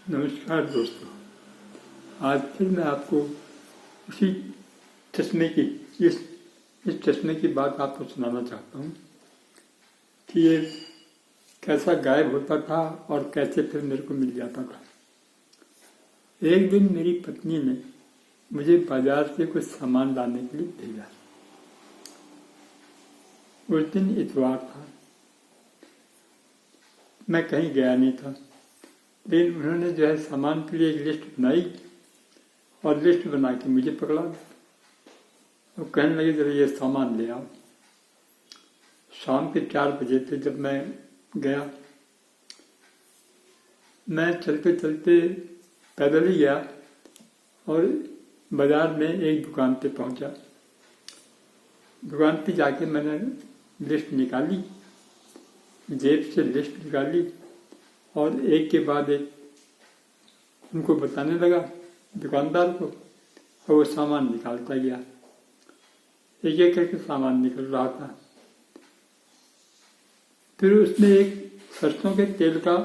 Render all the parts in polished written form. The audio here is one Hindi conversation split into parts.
नमस्कार दोस्तों। आज फिर मैं आपको उसी चश्मे की इस चश्मे की बात आपको सुनाना चाहता हूँ कि ये कैसा गायब होता था और कैसे फिर मेरे को मिल जाता था। एक दिन मेरी पत्नी ने मुझे बाजार से कुछ सामान लाने के लिए भेजा। उस दिन इतवार था, मैं कहीं गया नहीं था, लेकिन उन्होंने जो है सामान के लिए एक लिस्ट बनाई और लिस्ट बना के मुझे पकड़ा दिया और कहने लगे जरा ये सामान ले आओ। शाम के 4 बजे थे जब मैं गया। मैं चलते चलते पैदल ही गया और बाजार में एक दुकान पे पहुंचा। दुकान पे जाके मैंने लिस्ट निकाली, जेब से लिस्ट निकाली और एक के बाद एक उनको बताने लगा, दुकानदार को, और वो सामान निकालता गया। एक एक करके सामान निकल रहा था। फिर उसने एक सरसों के तेल का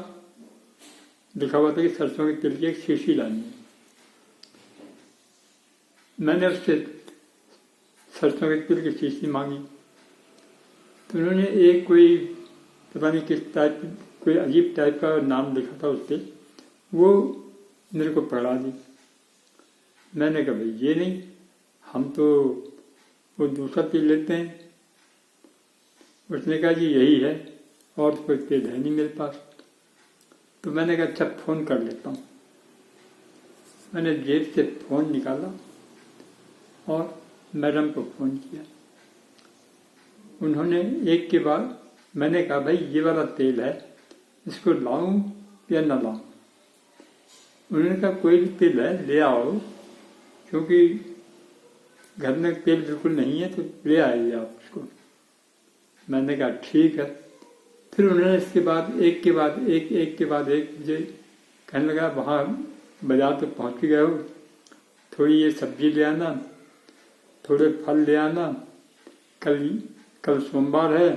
लिखा हुआ था कि सरसों के तेल की एक शीशी लानी है। मैंने उससे सरसों के तेल की शीशी मांगी तो उन्होंने एक कोई पता नहीं किस टाइप, कोई अजीब टाइप का नाम लिखा था उस पर, वो मेरे को पकड़ा दी। मैंने कहा भाई ये नहीं, हम तो वो दूसरा तेल लेते हैं। उसने कहा जी यही है और कोई तेल है नहीं मेरे पास। तो मैंने कहा अच्छा फ़ोन कर लेता हूँ। मैंने जेब से फ़ोन निकाला और मैडम को फ़ोन किया। उन्होंने एक के बाद, मैंने कहा भाई ये वाला तेल है, इसको लाऊं या ना लाऊं। उन्होंने कहा कोई भी तेल है ले आओ, क्योंकि घर में तेल बिल्कुल नहीं है तो ले आइए आप उसको। मैंने कहा ठीक है। फिर उन्होंने इसके बाद एक के बाद एक मुझे कहने लगा वहाँ बाजार तक पहुँच गए हो, थोड़ी ये सब्जी ले आना, थोड़े फल ले आना, कल सोमवार है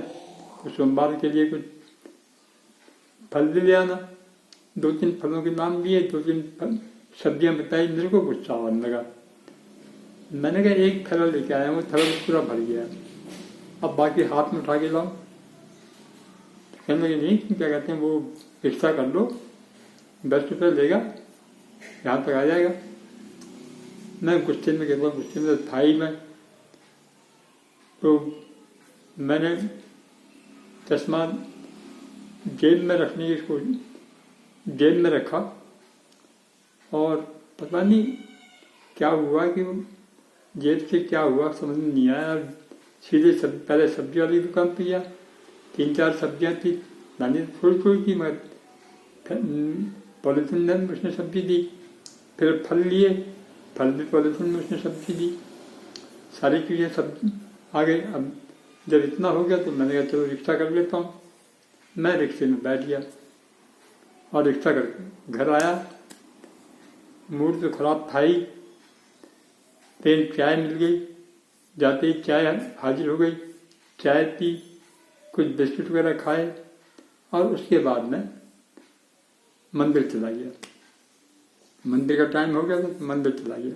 तो सोमवार के लिए कुछ फल भी ले आना। 2-3 फलों के नाम लिए, 2-3 सब्जियां बताई। मेरे को गुस्सा आने लगा। मैंने कहा एक थैला लेके आया हूँ, थैला पूरा भर गया, अब बाकी हाथ में उठा के लाऊं। कहने लगे नहीं, तुम क्या कहते हैं वो रिक्शा कर लो, 10 रुपये लेगा, यहाँ तक आ जाएगा। मैं गुस्से में कहता, गुस्से में था ही मैं। तो मैंने चश्मा जेब में रखने की कोशिश, जेब में रखा और पता नहीं क्या हुआ कि जेब से क्या हुआ समझ में नहीं आया। सीधे पहले सब्जी वाली दुकान पे गया, 3-4 सब्जियां थी, मैंने थोड़ी थोड़ी की, मैं पॉलीथीन में उसने सब्जी दी। फिर फल लिए, फल भी पॉलीथीन में उसने सब्जी दी। सारी चीज़ें सब्जी आ गई। अब जब इतना हो गया तो मैंने कहा चलो रिक्शा कर लेता हूँ। मैं रिक्शे में बैठ गया और रिक्शा करके घर आया। मूड तो खराब था ही, लेकिन चाय मिल गई। जाते ही चाय हाजिर हो गई, चाय पी, कुछ बिस्किट वगैरह खाए और उसके बाद मैं मंदिर चला गया। मंदिर का टाइम हो गया तो मंदिर चला गया।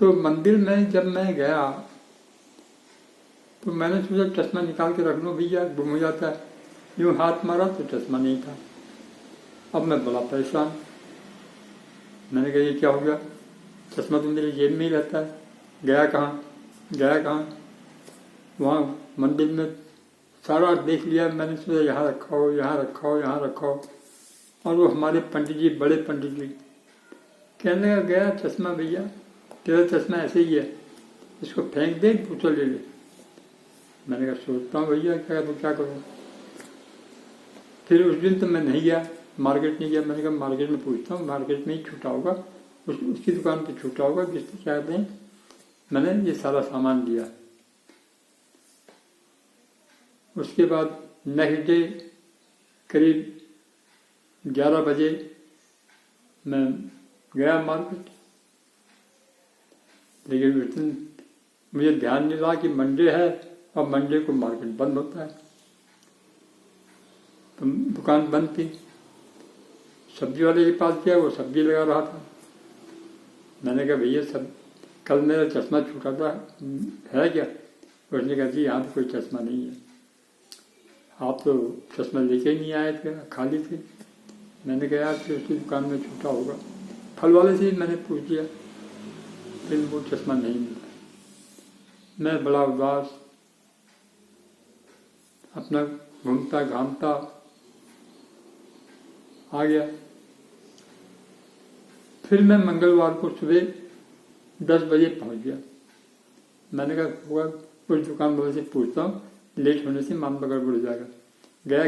तो मंदिर में जब मैं गया तो मैंने सोचा चश्मा निकाल के रख लूँ, भैया गुम हो जाता है। यूँ हाथ मारा तो चश्मा नहीं था। अब मैं बड़ा परेशान। मैंने कहा ये क्या हो गया, चश्मा तो मेरी जेब में ही रहता है, गया कहाँ। वहाँ मंदिर में सारा देख लिया। मैंने सोचा यहाँ रखा हो। और वो हमारे पंडित जी, बड़े पंडित जी, कहने लगा गया चश्मा भैया, तेरा चश्मा ऐसे ही है, इसको फेंक दे, दूसरा ले ले। मैंने कहा सोचता हूँ भैया क्या करूँ। फिर उस दिन तो मैं नहीं गया, मार्केट नहीं गया। मैंने कहा मार्केट में पूछता हूँ, मार्केट में ही छूटा होगा, उसकी दुकान पे छूटा होगा जिससे क्या कहते हैं। मैंने ये सारा सामान लिया। उसके बाद नेक्स्ट डे करीब 11 बजे मैं गया मार्केट, लेकिन उस दिन मुझे ध्यान नहीं रहा कि मंडे है और मंडे को मार्केट बंद होता है। तो दुकान बंद थी। सब्जी वाले के पास गया, वो सब्जी लगा रहा था। मैंने कहा भैया सब कल मेरा चश्मा छूटा था, है क्या? उसने कहा जी यहाँ तो कोई चश्मा नहीं है, आप तो चश्मा लेके ही नहीं आए थे, खाली थे। मैंने कहा यार कि उसकी दुकान में छूटा होगा। फल वाले से मैंने पूछ लिया, फिर वो चश्मा नहीं मिला। मैं बड़ा उदास अपना घूमता घामता आ गया। फिर मैं मंगलवार को सुबह 10 बजे पहुंच गया। मैंने कहा होगा उस दुकान वाले से पूछता हूँ, लेट होने से मामला गड़बड़ हो जाएगा।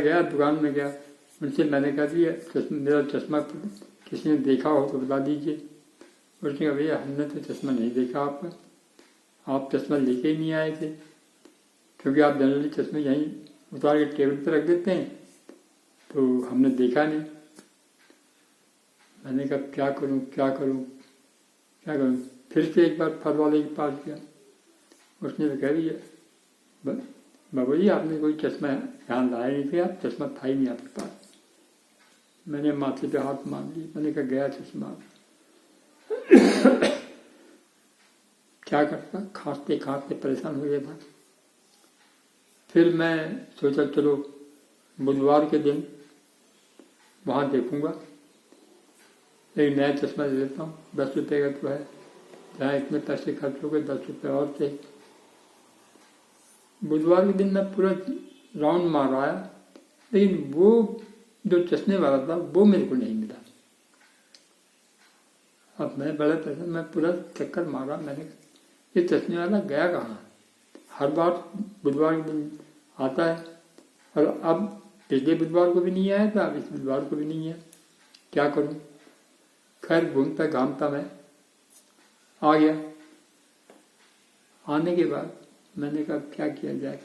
गया दुकान में गया, उनसे मैंने कहा जी मेरा चश्मा किसी ने देखा हो तो बता दीजिए। उसने कहा भैया हमने तो चश्मा नहीं देखा आपका, आप चश्मा लेके ही नहीं आए थे, क्योंकि आप जनरली चश्मे यहीं उतार के टेबल पर रख देते हैं, तो हमने देखा नहीं। मैंने कहा क्या करूं। फिर से एक बार फल वाले के पास गया। उसने तो कह दिया बाबू जी आपने कोई चश्मा यहाँ लाया नहीं थे, आप चश्मा था ही नहीं आपके पास। मैंने माथे पे हाथ मार लिया। मैंने कहा गया चश्मा। क्या करता, खांसते खांसते परेशान हो गया था। फिर मैं सोचा चलो बुधवार के दिन वहाँ देखूंगा, एक नया चश्मा ले लेता हूँ। 10 रुपये का तो है, जहाँ इतने पैसे खर्च हो गए 10 रुपये और थे। बुधवार के दिन मैं पूरा राउंड मार आया, लेकिन वो जो चश्मे वाला था वो मेरे को नहीं मिला। अब मैं बड़े पैसे मैं पूरा चक्कर मारा, मैंने ये चश्मे वाला गया कहाँ? हर बार बुधवार के दिन आता है, और अब पिछले बुधवार को भी नहीं आया था, अब इस बुधवार को भी नहीं है, क्या करूं? खैर घूमता घामता मैं आ गया। आने के बाद मैंने कहा क्या किया जाए,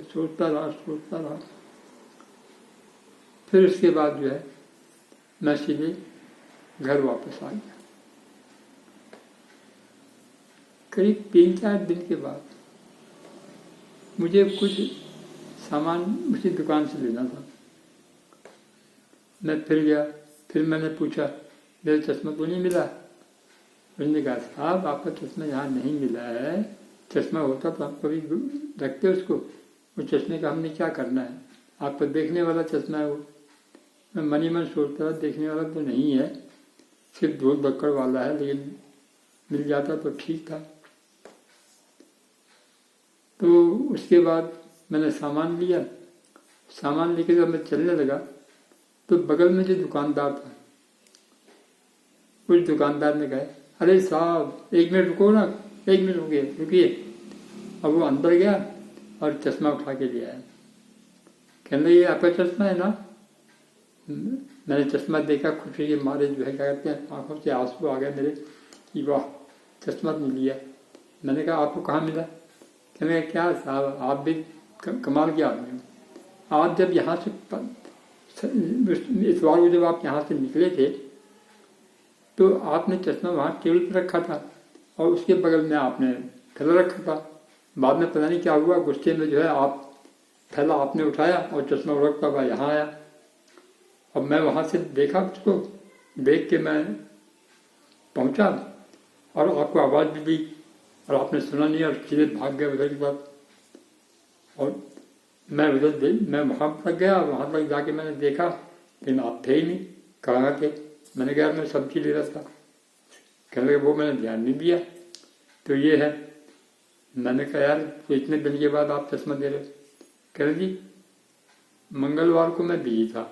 सोचता रहा। फिर उसके बाद जो है मैं सीधे घर वापस आ गया। करीब 3-4 दिन के बाद मुझे कुछ सामान उसी दुकान से लेना था। मैं फिर गया, फिर मैंने पूछा मेरा चश्मा तो नहीं मिला? उसने कहा साहब आपका चश्मा यहाँ नहीं मिला है, चश्मा होता तो आप कभी रखते उसको, वो चश्मे का हमने क्या करना है, आपका देखने वाला चश्मा है वो। मैं मन सोचता देखने वाला तो नहीं है, सिर्फ धूल धक्कड़ वाला है, लेकिन मिल जाता तो ठीक था। तो उसके बाद मैंने सामान लिया, सामान लेके जब मैं चलने लगा तो बगल में जो दुकानदार था, उस दुकानदार ने कहा अरे साहब 1 मिनट रुको ना, 1 मिनट रुकिए। अब वो अंदर गया और चश्मा उठा के ले आया। कहने लगे ये आपका चश्मा है ना? मैंने चश्मा देखा, खुशी के मारे जो है क्या कहते हैं आंखों से आंसू आ गए मेरे कि वाह चश्मा मिल लिया। मैंने कहा आपको कहाँ मिला? कहने लगे क्या साहब आप भी कमाल के आदमी हो, आप जब यहाँ से इतवार को जब आप यहाँ से निकले थे तो आपने चश्मा वहाँ टेबल पर रखा था और उसके बगल में आपने थैला रखा था। बाद में पता नहीं क्या हुआ, गुस्से में जो है आप थैला आपने उठाया और चश्मा रखता हुआ यहाँ आया। अब मैं वहाँ से देखा, उसको देख के मैं पहुँचा और आपको आवाज़ भी दी और आपने सुना नहीं और सीधे भाग गए उधर की बात। और मैं वहाँ तक गया, वहाँ तक जाके मैंने देखा लेकिन आप थे ही नहीं, कहाँ थे? मैंने कहा मैं सब्जी ले रहा था। कहने लगे वो मैंने ध्यान नहीं दिया। तो ये है। मैंने कहा यार तो इतने दिन के बाद आप चश्मा दे रहे? कह रहे जी मंगलवार को मैं बिजी था,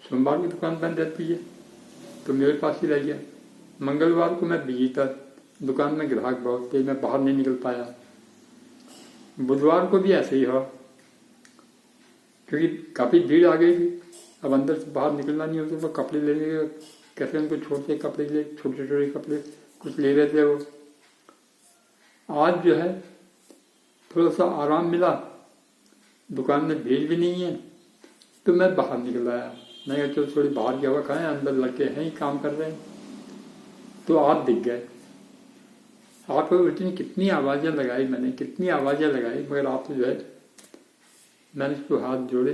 सोमवार की दुकान बंद रहती है तो मेरे पास ही रह गया। मंगलवार को मैं बिजी था, दुकान में ग्राहक बहुत थे, मैं बाहर नहीं निकल पाया। बुधवार को भी ऐसे ही हुआ क्योंकि काफ़ी भीड़ आ गई थी, अब अंदर से बाहर निकलना नहीं होता तो कपड़े लेने कैसे उनको छोटे कपड़े ले, छोटे छोटे कपड़े कुछ ले रहे थे वो। आज जो है थोड़ा सा आराम मिला, दुकान में भीड़ भी नहीं है तो मैं बाहर निकल आया। मैं कहा चलो थोड़ी बाहर की हवा खाएं, अंदर लड़के हैं ही काम कर रहे हैं। तो आप दिख गए। आपको उस दिन कितनी आवाज़ें लगाई मैंने, कितनी आवाज़ें लगाई, मगर आप जो है मैंने उसको हाथ जोड़े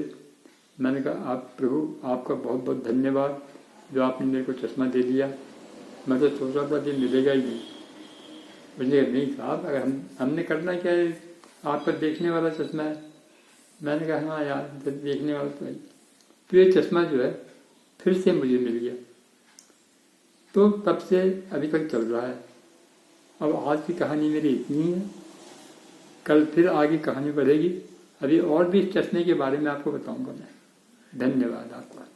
मैंने कहा आप प्रभु आपका बहुत बहुत धन्यवाद जो आपने मेरे को चश्मा दे दिया, मैं तो सोच रहा था कि मिलेगा ही नहीं। बोले नहीं साहब, अगर हमने करना क्या है, आपका देखने वाला चश्मा है। मैंने कहा हाँ यार देखने वाला तो है। तो ये चश्मा जो है फिर से मुझे मिल गया, तो तब से अभी तक चल रहा है। अब आज की कहानी मेरी इतनी है, कल फिर आगे कहानी बढ़ेगी। अभी और भी इस चश्मे के बारे में आपको बताऊंगा मैं। धन्यवाद आपका।